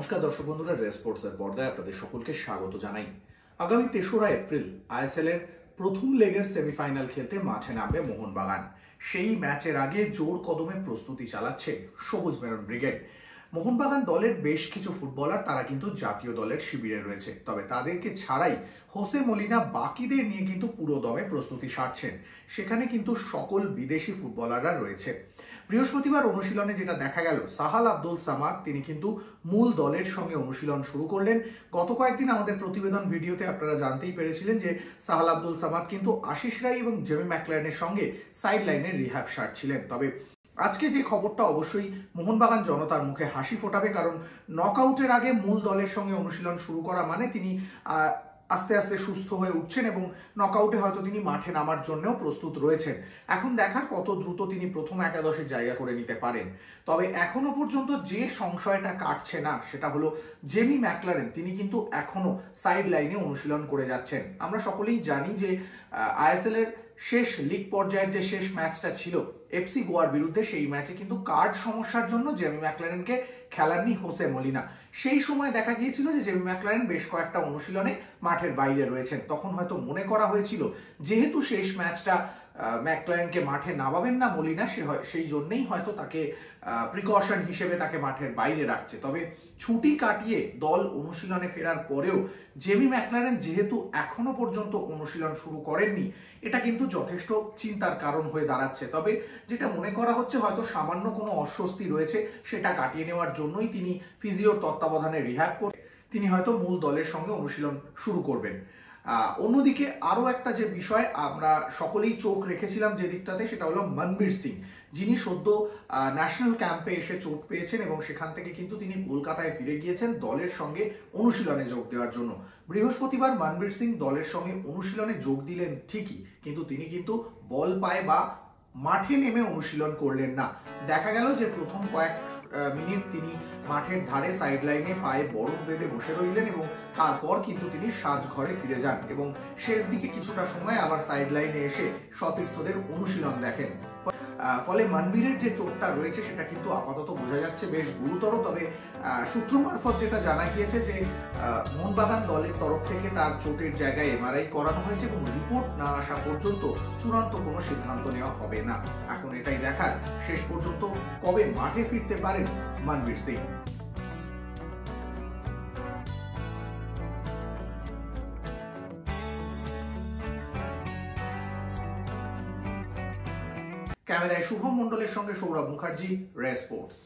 নমস্কার দর্শক বন্ধুরা, রেস স্পোর্টসের পর্দায় আপনাদের সকলকে স্বাগত জানাই। আগামী ৩রা এপ্রিল আইএসএল এর প্রথম লেগের সেমিফাইনাল খেলতে মাঠে নামবে মোহনবাগান। সেই ম্যাচের আগে জোর কদমে প্রস্তুতি চালাচ্ছে সবুজ মেরুন ব্রিগেড। মোহনবাগান দলের বেশ কিছু ফুটবলার তারা কিন্তু জাতীয় দলের শিবিরে রয়েছে, তবে তাদেরকে ছাড়াই হোসে মলিনা বাকিদের নিয়ে কিন্তু পুরো দমে প্রস্তুতি সারছেন। সেখানে কিন্তু সকল বিদেশি ফুটবলাররা রয়েছে। বৃহস্পতিবার অনুশীলনে যেটা দেখা গেল, সাহাল আব্দুল সামাদ তিনি কিন্তু মূল দলের সঙ্গে অনুশীলন শুরু করলেন। গত কয়েকদিন আমাদের প্রতিবেদন ভিডিওতে আপনারা জানতেই পেরেছিলেন যে সাহাল আব্দুল সামাদ কিন্তু আশিস রায় এবং জেমি ম্যাকলারেনের সঙ্গে সাইড লাইনের রিহ্যাব সারছিলেন। তবে আজকে যে খবরটা অবশ্যই মোহনবাগান জনতার মুখে হাসি ফোটাবে, কারণ নকআউটের আগে মূল দলের সঙ্গে অনুশীলন শুরু করা মানে তিনি আস্তে আস্তে সুস্থ হয়ে উঠছেন এবং নকআউটে হয়তো তিনি মাঠে নামার জন্যও প্রস্তুত রয়েছেন। এখন দেখার কত দ্রুত তিনি প্রথম একাদশে জায়গা করে নিতে পারেন। তবে এখনো পর্যন্ত যে সংশয়টা কাটছে না সেটা হলো জেমি ম্যাকলারেন। তিনি কিন্তু এখনো সাইড লাইনে অনুশীলন করে যাচ্ছেন। আমরা সকলেই জানি যে আইএসএল এর শেষ লিগ পর্যায়ের যে শেষ ম্যাচটা ছিল এফসি গোয়ার বিরুদ্ধে, সেই ম্যাচে কিন্তু কার্ড সমস্যার জন্য জেমি ম্যাকলারেনকে খেলাননি হোসে মলিনা। সেই সময় দেখা গিয়েছিল যে জেমি ম্যাকলারেন বেশ কয়েকটা অনুশীলনে মাঠের বাইরে রয়েছেন। তখন হয়তো মনে করা হয়েছিল যেহেতু শেষ ম্যাচটা ম্যাকলারেনকে মাঠে নামাবেন না মলিনা, সেই জন্যই হয়তো তাকে প্রিকশন হিসেবে তাকে মাঠের বাইরে রাখছে। তবে ছুটি কাটিয়ে দল অনুশীলনে ফেরার পরেও জেমি ম্যাকলারেন যেহেতু এখনো পর্যন্ত অনুশীলন শুরু করেননি, এটা কিন্তু যথেষ্ট চিন্তার কারণ হয়ে দাঁড়াচ্ছে। তবে যেটা মনে করা হচ্ছে হয়তো সামান্য কোনো অস্বস্তি রয়েছে, সেটা কাটিয়ে নেওয়ার জন্যই তিনি ফিজিওর তত্ত্বাবধানে রিহ্যাব করে তিনি হয়তো মূল দলের সঙ্গে অনুশীলন শুরু করবেন। অন্যদিকে আরও একটা যে বিষয় আমরা সকলেই চোখ রেখেছিলাম যে দিকটাতে, সেটা হলো মনবীর সিং, যিনি সদ্য ন্যাশনাল ক্যাম্পে এসে চোট পেয়েছেন এবং সেখান থেকে কিন্তু তিনি কলকাতায় ফিরে গিয়েছেন দলের সঙ্গে অনুশীলনে যোগ দেওয়ার জন্য। বৃহস্পতিবার মনবীর সিং দলের সঙ্গে অনুশীলনে যোগ দিলেন ঠিকই, কিন্তু তিনি কিন্তু বল পায়ে বা মাঠে নেমে অনুশীলন করলেন না। দেখা গেল যে প্রথম কয়েক মিনিট তিনি মাঠের ধারে সাইড লাইনে পায়ে বরফ বেঁধে বসে রইলেন এবং তারপর কিন্তু তিনি সাজঘরে ফিরে যান এবং শেষ দিকে কিছুটা সময় আবার সাইড লাইনে এসে সতীর্থদের অনুশীলন দেখেন। ফলে মনবীরের যে চোটটা রয়েছে সেটা কিন্তু আপাতত বোঝা যাচ্ছে বেশ গুরুতর। তবে সূত্র মারফত যেটা জানা গিয়েছে যে মোহনবাগান দলের তরফ থেকে তার চোটের জায়গায় এমআরআই করানো হয়েছে এবং রিপোর্ট না আসা পর্যন্ত চূড়ান্ত কোনো সিদ্ধান্ত নেওয়া হবে না। এখন এটাই দেখার শেষ পর্যন্ত কবে মাঠে ফিরতে পারেন মনবীর সিং। ক্যামেরায় শুভম মণ্ডলের সঙ্গে সৌরভ মুখার্জি, রেস স্পোর্টস।